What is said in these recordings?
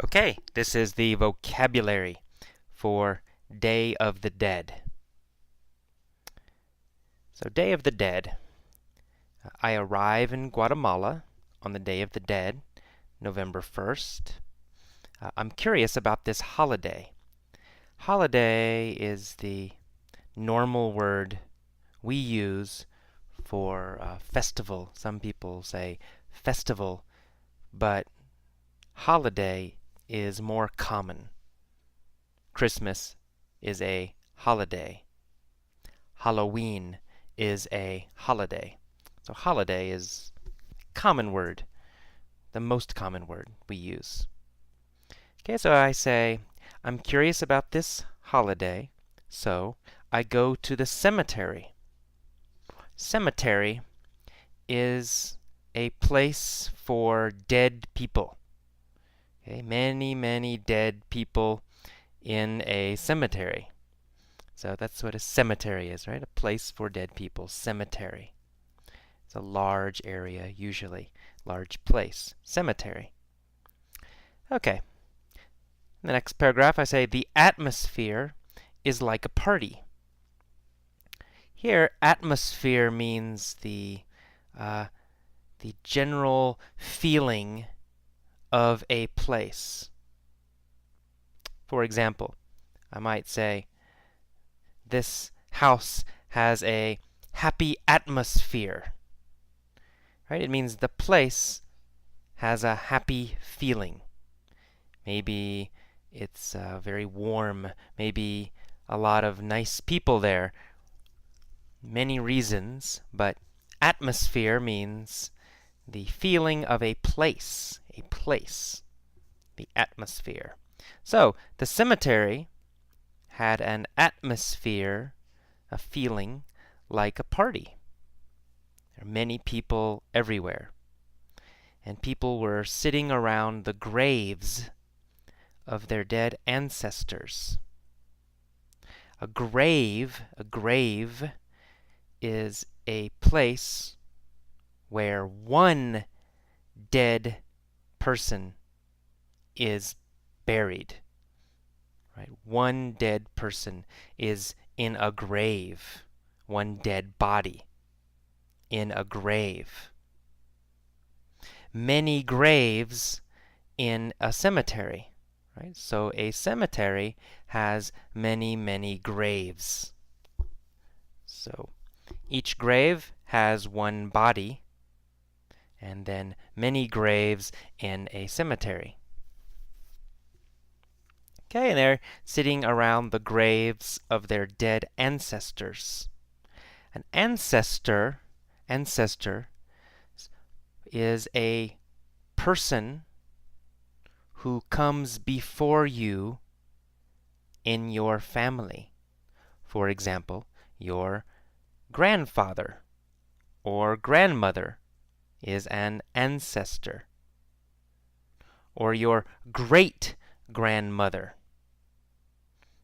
Okay, this is the vocabulary for Day of the Dead. So, Day of the Dead. I arrive in Guatemala on the Day of the Dead, November 1st. I'm curious about this holiday. Holiday is the normal word we use for festival. Some people say festival, but holiday is more common. Christmas is a holiday. Halloween is a holiday. So holiday is a common word, the most common word we use. Okay, so I say, I'm curious about this holiday, so I go to the cemetery. Cemetery is a place for dead people. Okay, many dead people in a cemetery. So that's what a cemetery is, right? A place for dead people. Cemetery. It's a large area, usually. Large place. Cemetery. Okay. In the next paragraph, I say, the atmosphere is like a party. Here, atmosphere means the general feeling of a place. For example, I might say, this house has a happy atmosphere. Right? It means the place has a happy feeling. Maybe it's very warm. Maybe a lot of nice people there. Many reasons, but atmosphere means the feeling of a place. A place. The atmosphere. So, the cemetery had an atmosphere, a feeling, like a party. There are many people everywhere. And people were sitting around the graves of their dead ancestors. A grave is a place where one dead person is buried. Right? One dead person is in a grave. One dead body in a grave. Many graves in a cemetery. Right? So a cemetery has many graves. So each grave has one body, and then many graves in a cemetery. Okay, and they're sitting around the graves of their dead ancestors. An ancestor is a person who comes before you in your family. For example, your grandfather or grandmother is an ancestor. Or your great-grandmother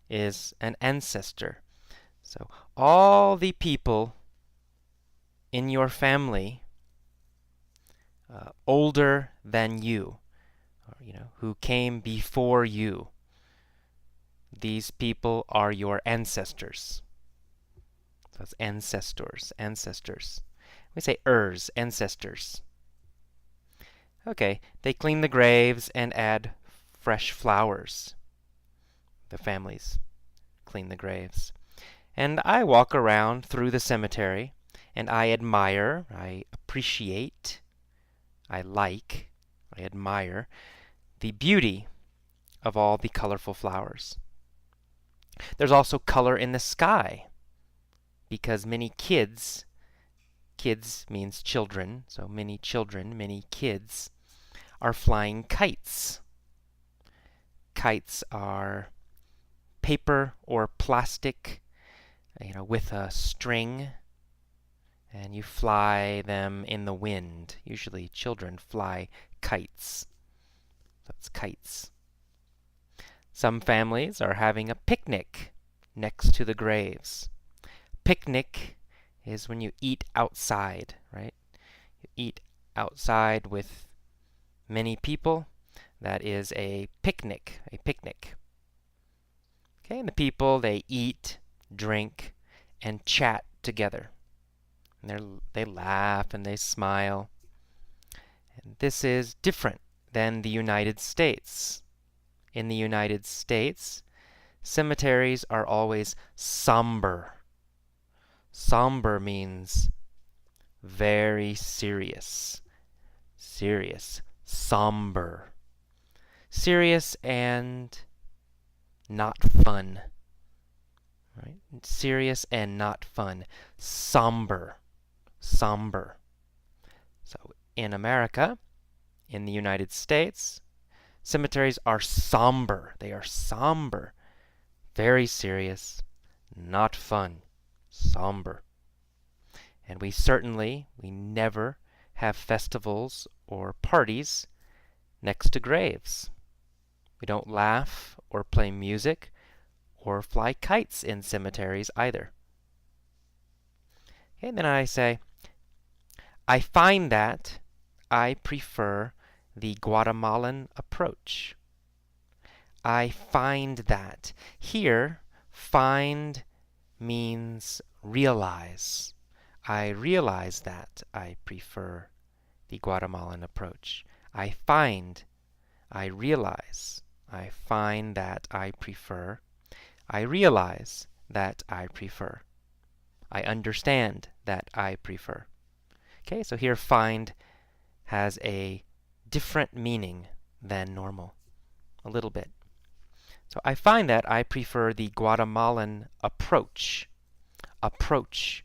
is an ancestor. So all the people in your family older than you, or, who came before you, these people are your ancestors. So it's ancestors. We say ancestors. Okay, they clean the graves and add fresh flowers. The families clean the graves. And I walk around through the cemetery, and I admire, I appreciate, I admire the beauty of all the colorful flowers. There's also color in the sky, because many kids means children, so many kids, are flying kites. Kites are paper or plastic, with a string, and you fly them in the wind. Usually children fly kites. That's kites. Some families are having a picnic next to the graves. Picnic is when you eat outside, right? You eat outside with many people. That is a picnic, a picnic. Okay, and the people, they eat, drink, and chat together. And they laugh and they smile. And this is different than the United States. In the United States, cemeteries are always somber. Somber means very serious. Serious. Somber. Serious and not fun. Right? Serious and not fun. Somber. Somber. So in America, in the United States, cemeteries are somber. They are somber. Very serious. Not fun. Somber. And we never have festivals or parties next to graves. We don't laugh or play music or fly kites in cemeteries either. Okay, and then I say, I find that I prefer the Guatemalan approach. I find that. Here, find means realize. I realize that I prefer the Guatemalan approach. I find, I realize. I find that I prefer. I realize that I prefer. I understand that I prefer. Okay, so here find has a different meaning than normal. A little bit. So I find that I prefer the Guatemalan approach. Approach.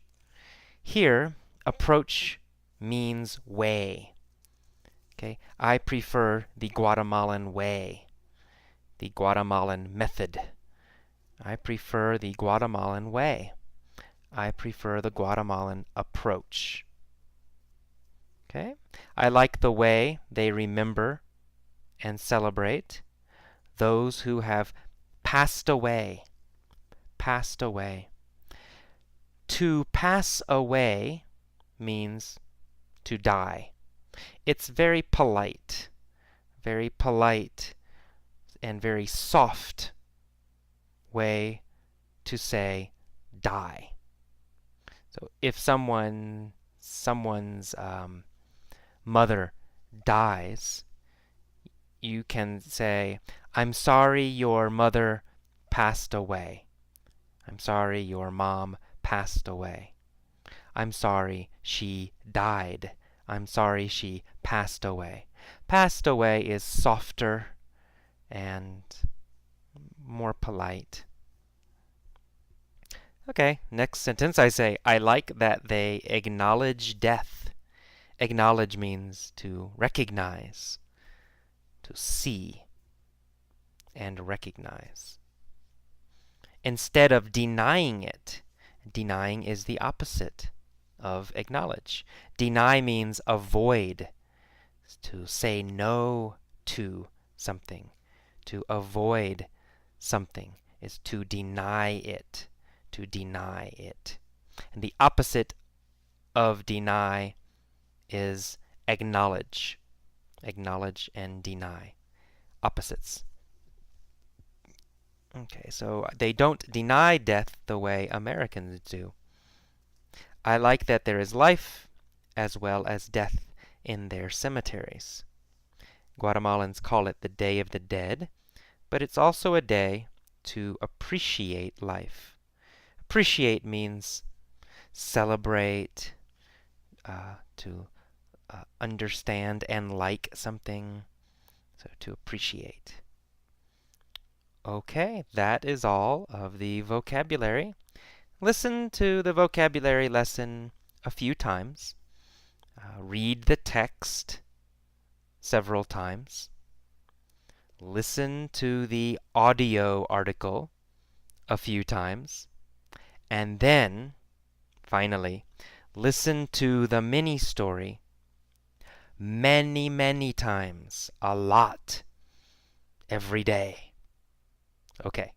Here, approach means way. Okay, I prefer the Guatemalan way. The Guatemalan method. I prefer the Guatemalan way. I prefer the Guatemalan approach. Okay? I like the way they remember and celebrate those who have passed away. Passed away. To pass away means to die. It's very polite and very soft way to say die. So if someone's mother dies, you can say, I'm sorry your mother passed away. I'm sorry your mom passed away. I'm sorry she died. I'm sorry she passed away. Passed away is softer and more polite. Okay, next sentence I say, I like that they acknowledge death. Acknowledge means to recognize, to see, and recognize. Instead of denying it, denying is the opposite of acknowledge. Deny means avoid, to say no to something. To avoid something is to deny it. To deny it. And the opposite of deny is acknowledge. Acknowledge and deny. Opposites. Okay, so they don't deny death the way Americans do. I like that there is life as well as death in their cemeteries. Guatemalans call it the Day of the Dead, but it's also a day to appreciate life. Appreciate means celebrate, to understand and like something, so to appreciate. Okay, that is all of the vocabulary. Listen to the vocabulary lesson a few times. Read the text several times. Listen to the audio article a few times. And then, finally, listen to the mini story many, many times, a lot, every day. Okay.